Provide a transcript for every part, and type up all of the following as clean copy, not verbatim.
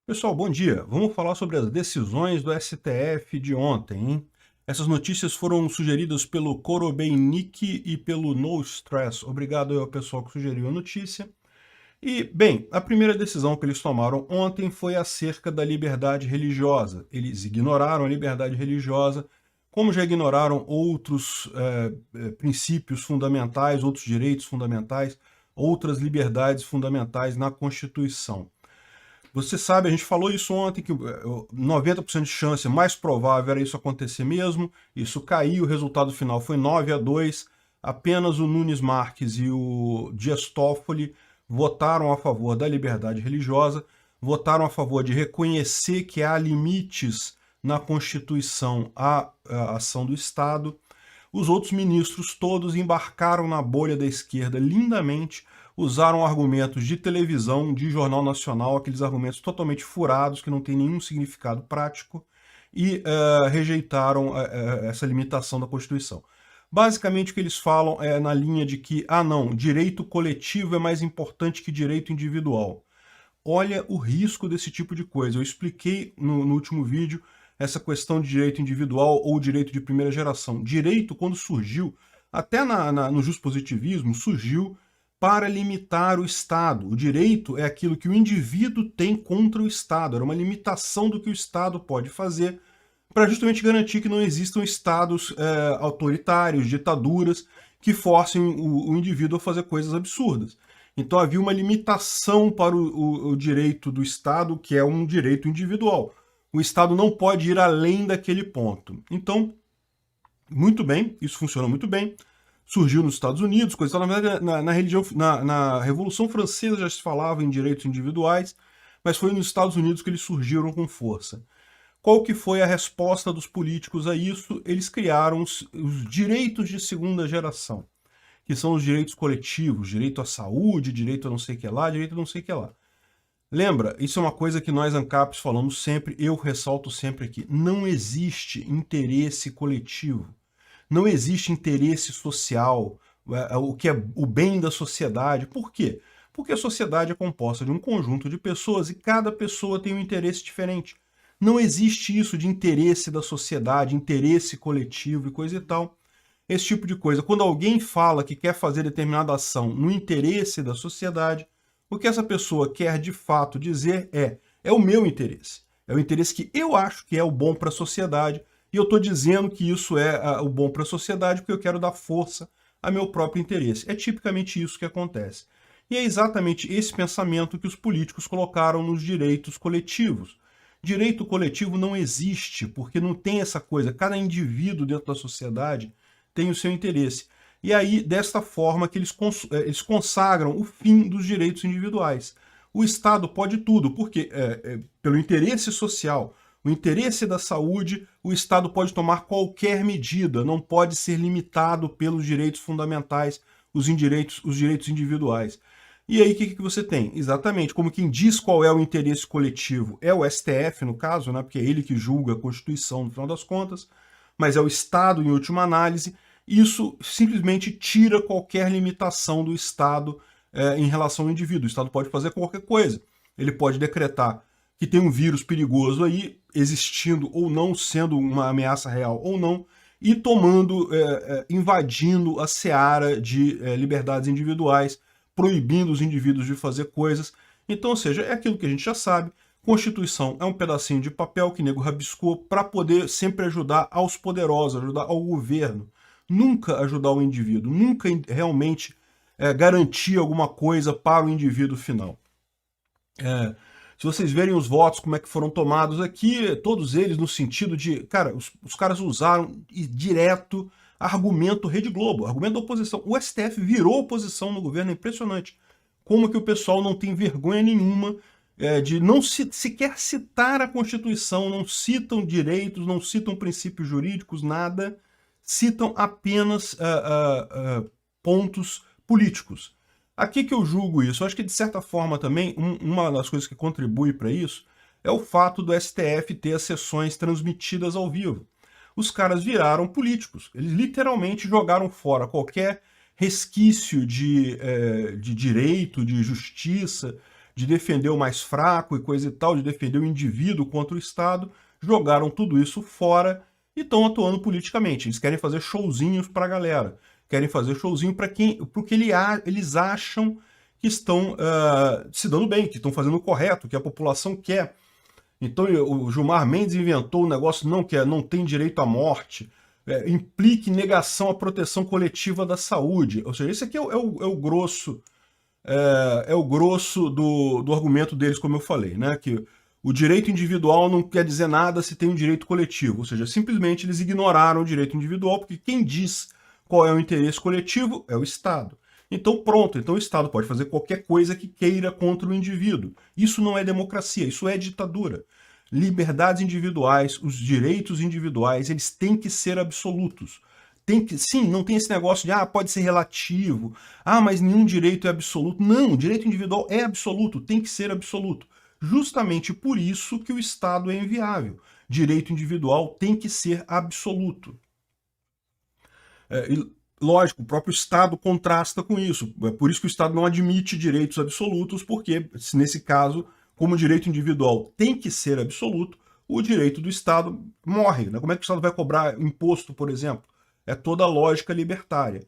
Pessoal, bom dia. Vamos falar sobre as decisões do STF de ontem, hein? Essas notícias foram sugeridas pelo Korobeinik e pelo No Stress. Obrigado ao pessoal que sugeriu a notícia. E, bem, a primeira decisão que eles tomaram ontem foi acerca da liberdade religiosa. Eles ignoraram a liberdade religiosa, como já ignoraram outros princípios fundamentais, outros direitos fundamentais, outras liberdades fundamentais na Constituição. Você sabe, a gente falou isso ontem, que 90% de chance mais provável era isso acontecer mesmo, isso caiu, o resultado final foi 9-2, apenas o Nunes Marques e o Dias Toffoli votaram a favor da liberdade religiosa, votaram a favor de reconhecer que há limites na Constituição à ação do Estado. Os outros ministros todos embarcaram na bolha da esquerda lindamente, usaram argumentos de televisão, de jornal nacional, aqueles argumentos totalmente furados, que não têm nenhum significado prático, e rejeitaram essa limitação da Constituição. Basicamente o que eles falam é na linha de que, não, direito coletivo é mais importante que direito individual. Olha o risco desse tipo de coisa. Eu expliquei no último vídeo essa questão de direito individual ou direito de primeira geração. Direito, quando surgiu, até no justpositivismo, surgiu para limitar o Estado. O direito é aquilo que o indivíduo tem contra o Estado. Era uma limitação do que o Estado pode fazer para justamente garantir que não existam estados autoritários, ditaduras, que forcem o indivíduo a fazer coisas absurdas. Então havia uma limitação para o direito do Estado, que é um direito individual. O Estado não pode ir além daquele ponto. Então, muito bem, isso funciona muito bem. Surgiu nos Estados Unidos, coisa na verdade, na Revolução Francesa já se falava em direitos individuais, mas foi nos Estados Unidos que eles surgiram com força. Qual que foi a resposta dos políticos a isso? Eles criaram os direitos de segunda geração, que são os direitos coletivos, direito à saúde, direito a não sei o que lá, direito a não sei o que lá. Lembra, isso é uma coisa que nós ANCAPs falamos sempre, eu ressalto sempre aqui, não existe interesse coletivo. Não existe interesse social, o que é o bem da sociedade. Por quê? Porque a sociedade é composta de um conjunto de pessoas e cada pessoa tem um interesse diferente. Não existe isso de interesse da sociedade, interesse coletivo e coisa e tal. Esse tipo de coisa. Quando alguém fala que quer fazer determinada ação no interesse da sociedade, o que essa pessoa quer de fato dizer é o meu interesse. É o interesse que eu acho que é o bom para a sociedade, e eu estou dizendo que isso é o bom para a sociedade porque eu quero dar força a meu próprio interesse. É tipicamente isso que acontece. E é exatamente esse pensamento que os políticos colocaram nos direitos coletivos. Direito coletivo não existe, porque não tem essa coisa. Cada indivíduo dentro da sociedade tem o seu interesse. E aí, desta forma que eles consagram o fim dos direitos individuais. O Estado pode tudo, porque pelo interesse social, o interesse da saúde, o Estado pode tomar qualquer medida, não pode ser limitado pelos direitos fundamentais, os direitos individuais. E aí o que você tem? Exatamente, como quem diz qual é o interesse coletivo é o STF, no caso, né, porque é ele que julga a Constituição no final das contas, mas é o Estado em última análise. Isso simplesmente tira qualquer limitação do Estado em relação ao indivíduo. O Estado pode fazer qualquer coisa. Ele pode decretar que tem um vírus perigoso aí, existindo ou não, sendo uma ameaça real ou não, e invadindo a seara de liberdades individuais, proibindo os indivíduos de fazer coisas. Então, ou seja, é aquilo que a gente já sabe, Constituição é um pedacinho de papel que o nego rabiscou para poder sempre ajudar aos poderosos, ajudar ao governo. Nunca ajudar o indivíduo, nunca realmente garantir alguma coisa para o indivíduo final. Se vocês verem os votos, como é que foram tomados aqui, todos eles no sentido de, cara, os caras usaram direto argumento Rede Globo, argumento da oposição. O STF virou oposição no governo, é impressionante. Como que o pessoal não tem vergonha nenhuma de não sequer citar a Constituição, não citam direitos, não citam princípios jurídicos, nada, citam apenas pontos políticos. Aqui que eu julgo isso, eu acho que de certa forma também, uma das coisas que contribui para isso é o fato do STF ter as sessões transmitidas ao vivo. Os caras viraram políticos, eles literalmente jogaram fora qualquer resquício de direito, de justiça, de defender o mais fraco e coisa e tal, de defender o indivíduo contra o Estado, jogaram tudo isso fora e estão atuando politicamente. Eles querem fazer showzinhos para a galera, querem fazer showzinho para quem, porque eles acham que estão se dando bem, que estão fazendo o correto, que a população quer. Então o Gilmar Mendes inventou um negócio não tem direito à morte, implique negação à proteção coletiva da saúde. Ou seja, esse aqui é o grosso, do argumento deles, como eu falei, né? Que o direito individual não quer dizer nada se tem um direito coletivo. Ou seja, simplesmente eles ignoraram o direito individual, porque quem diz qual é o interesse coletivo é o Estado. Então pronto, então o Estado pode fazer qualquer coisa que queira contra o indivíduo. Isso não é democracia, isso é ditadura. Liberdades individuais, os direitos individuais, eles têm que ser absolutos. Sim, não tem esse negócio de, pode ser relativo, mas nenhum direito é absoluto. Não, o direito individual é absoluto, tem que ser absoluto. Justamente por isso que o Estado é inviável. Direito individual tem que ser absoluto. Lógico, o próprio Estado contrasta com isso. É por isso que o Estado não admite direitos absolutos, porque, nesse caso, como o direito individual tem que ser absoluto, o direito do Estado morre. Né? Como é que o Estado vai cobrar imposto, por exemplo? É toda a lógica libertária.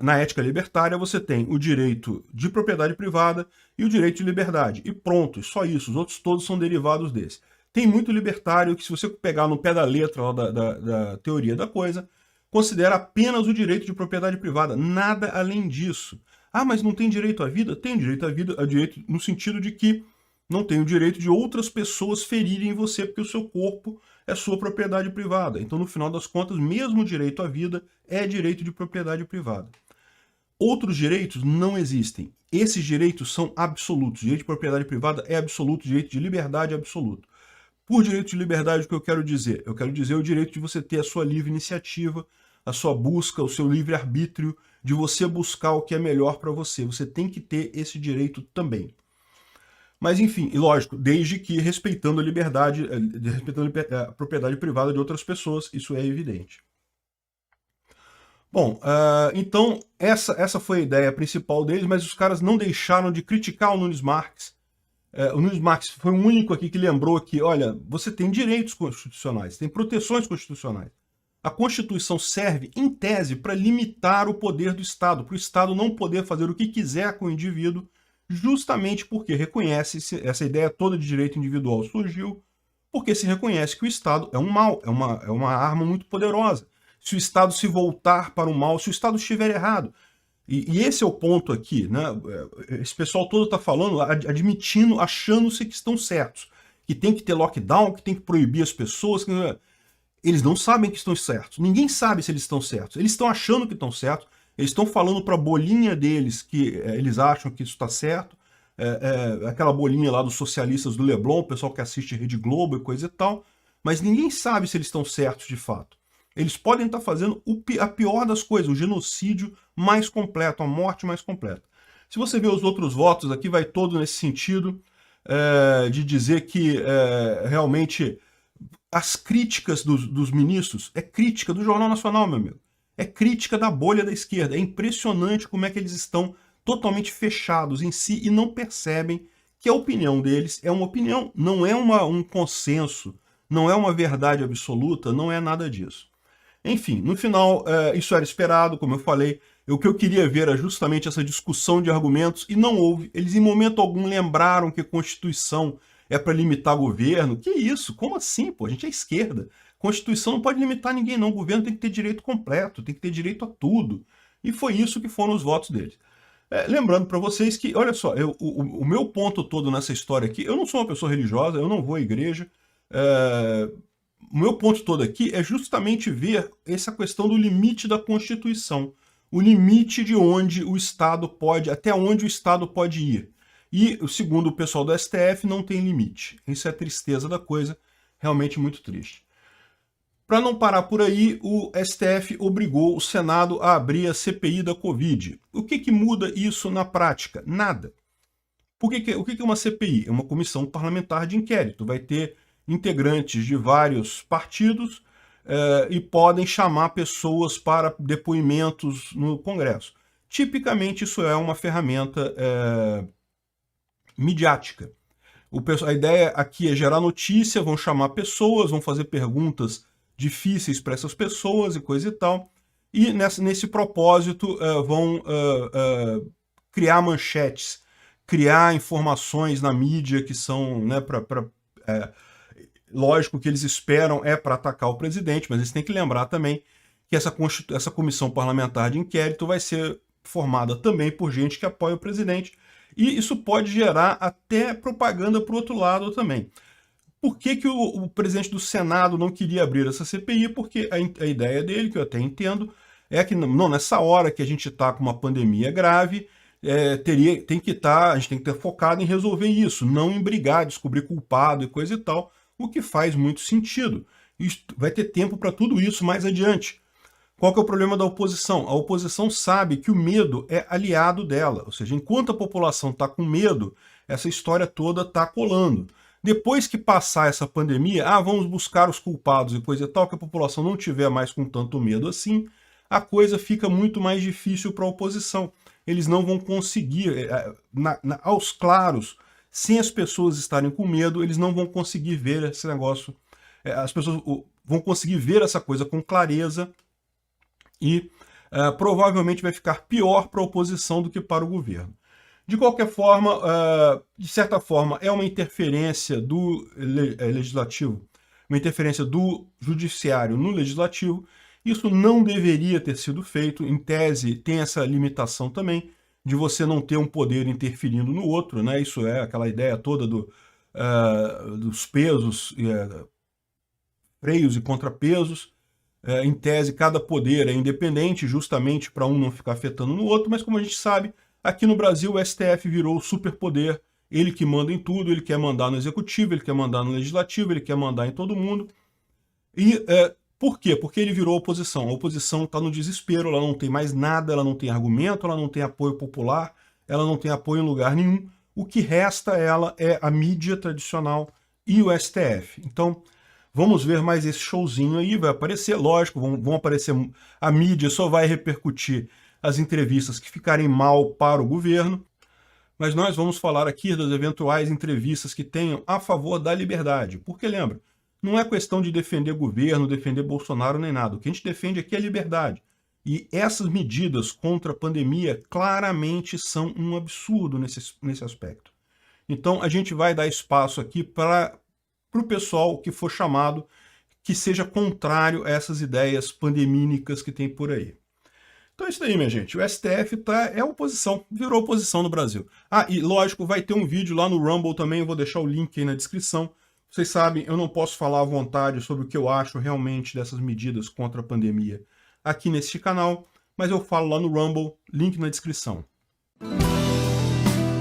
Na ética libertária, você tem o direito de propriedade privada e o direito de liberdade. E pronto, só isso. Os outros todos são derivados desse. Tem muito libertário que, se você pegar no pé da letra lá da teoria da coisa, considera apenas o direito de propriedade privada, nada além disso. Mas não tem direito à vida? Tem direito à vida, direito no sentido de que não tem o direito de outras pessoas ferirem você, porque o seu corpo é sua propriedade privada. Então, no final das contas, mesmo o direito à vida é direito de propriedade privada. Outros direitos não existem. Esses direitos são absolutos. O direito de propriedade privada é absoluto, o direito de liberdade é absoluto. Por direito de liberdade, o que eu quero dizer? Eu quero dizer o direito de você ter a sua livre iniciativa, a sua busca, o seu livre-arbítrio, de você buscar o que é melhor para você. Você tem que ter esse direito também. Mas, enfim, e lógico, desde que respeitando a liberdade, respeitando a propriedade privada de outras pessoas, isso é evidente. Bom, então essa foi a ideia principal deles, mas os caras não deixaram de criticar o Nunes Marques. O Nunes Marques foi o único aqui que lembrou que, olha, você tem direitos constitucionais, tem proteções constitucionais. A Constituição serve, em tese, para limitar o poder do Estado, para o Estado não poder fazer o que quiser com o indivíduo, justamente porque reconhece, essa ideia toda de direito individual surgiu, porque se reconhece que o Estado é um mal, é uma arma muito poderosa. Se o Estado se voltar para o mal, se o Estado estiver errado. E esse é o ponto aqui, né? Esse pessoal todo está falando, admitindo, achando-se que estão certos, que tem que ter lockdown, que tem que proibir as pessoas. Eles não sabem que estão certos. Ninguém sabe se eles estão certos. Eles estão achando que estão certos. Eles estão falando para a bolinha deles que eles acham que isso está certo. Aquela bolinha lá dos socialistas do Leblon, o pessoal que assiste Rede Globo e coisa e tal. Mas ninguém sabe se eles estão certos de fato. Eles podem estar fazendo a pior das coisas, o genocídio mais completo, a morte mais completa. Se você ver os outros votos aqui, vai todo nesse sentido de dizer que realmente as críticas dos ministros é crítica do Jornal Nacional, meu amigo. É crítica da bolha da esquerda. É impressionante como é que eles estão totalmente fechados em si e não percebem que a opinião deles é uma opinião, não é um consenso, não é uma verdade absoluta, não é nada disso. Enfim, no final, isso era esperado, como eu falei. O que eu queria ver era justamente essa discussão de argumentos, e não houve. Eles, em momento algum, lembraram que a Constituição é para limitar o governo. Que isso? Como assim, pô? A gente é esquerda. Constituição não pode limitar ninguém, não. O governo tem que ter direito completo, tem que ter direito a tudo. E foi isso que foram os votos deles. Lembrando para vocês que, olha só, o meu ponto todo nessa história aqui, eu não sou uma pessoa religiosa, eu não vou à igreja. O meu ponto todo aqui é justamente ver essa questão do limite da Constituição. O limite de onde o Estado pode, até onde o Estado pode ir. E, segundo o pessoal do STF, não tem limite. Isso é a tristeza da coisa, realmente muito triste. Para não parar por aí, o STF obrigou o Senado a abrir a CPI da Covid. O que muda isso na prática? Nada. O que é uma CPI? É uma comissão parlamentar de inquérito. Vai ter integrantes de vários partidos e podem chamar pessoas para depoimentos no Congresso. Tipicamente, isso é uma ferramenta midiática. A ideia aqui é gerar notícia, vão chamar pessoas, vão fazer perguntas difíceis para essas pessoas e coisa e tal, e nesse propósito vão criar manchetes, criar informações na mídia que são, né, lógico que eles esperam para atacar o presidente, mas eles têm que lembrar também que essa comissão parlamentar de inquérito vai ser formada também por gente que apoia o presidente, e isso pode gerar até propaganda para o outro lado também. Por que o presidente do Senado não queria abrir essa CPI? Porque a ideia dele, que eu até entendo, é que não, nessa hora que a gente está com uma pandemia grave, a gente tem que estar focado em resolver isso, não em brigar, descobrir culpado e coisa e tal, o que faz muito sentido. Vai ter tempo para tudo isso mais adiante. Qual que é o problema da oposição? A oposição sabe que o medo é aliado dela, ou seja, enquanto a população está com medo, essa história toda está colando. Depois que passar essa pandemia, vamos buscar os culpados e coisa e tal, que a população não tiver mais com tanto medo assim, a coisa fica muito mais difícil para a oposição. Eles não vão conseguir, aos claros, sem as pessoas estarem com medo, eles não vão conseguir ver esse negócio, as pessoas vão conseguir ver essa coisa com clareza, e provavelmente vai ficar pior para a oposição do que para o governo. De qualquer forma, de certa forma, é uma interferência do legislativo, uma interferência do judiciário no legislativo. Isso não deveria ter sido feito. Em tese, tem essa limitação também de você não ter um poder interferindo no outro, né? Isso é aquela ideia toda dos pesos, freios e contrapesos. Em tese, cada poder é independente, justamente para um não ficar afetando no outro, mas como a gente sabe, aqui no Brasil o STF virou o superpoder, ele que manda em tudo, ele quer mandar no executivo, ele quer mandar no legislativo, ele quer mandar em todo mundo. E por quê? Porque ele virou oposição. A oposição está no desespero, ela não tem mais nada, ela não tem argumento, ela não tem apoio popular, ela não tem apoio em lugar nenhum. O que resta a ela é a mídia tradicional e o STF. Então, vamos ver mais esse showzinho aí, vai aparecer, lógico, vão aparecer, a mídia só vai repercutir as entrevistas que ficarem mal para o governo, mas nós vamos falar aqui das eventuais entrevistas que tenham a favor da liberdade, porque lembra, não é questão de defender governo, defender Bolsonaro nem nada, o que a gente defende aqui é a liberdade. E essas medidas contra a pandemia claramente são um absurdo nesse aspecto. Então a gente vai dar espaço aqui para o pessoal que for chamado, que seja contrário a essas ideias pandemínicas que tem por aí. Então é isso aí, minha gente. O STF é oposição, virou oposição no Brasil. E lógico, vai ter um vídeo lá no Rumble também, eu vou deixar o link aí na descrição. Vocês sabem, eu não posso falar à vontade sobre o que eu acho realmente dessas medidas contra a pandemia aqui neste canal, mas eu falo lá no Rumble, link na descrição.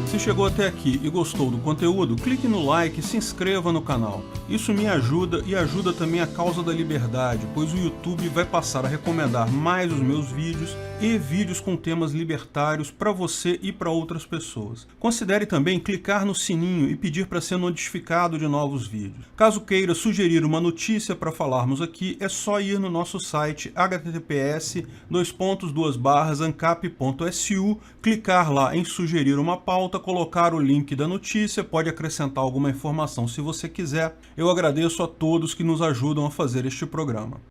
Se chegou até aqui e gostou do conteúdo, clique no like e se inscreva no canal. Isso me ajuda e ajuda também a causa da liberdade, pois o YouTube vai passar a recomendar mais os meus vídeos e vídeos com temas libertários para você e para outras pessoas. Considere também clicar no sininho e pedir para ser notificado de novos vídeos. Caso queira sugerir uma notícia para falarmos aqui, é só ir no nosso site https://ancap.su, clicar lá em sugerir uma pauta, colocar o link da notícia, pode acrescentar alguma informação se você quiser. Eu agradeço a todos que nos ajudam a fazer este programa.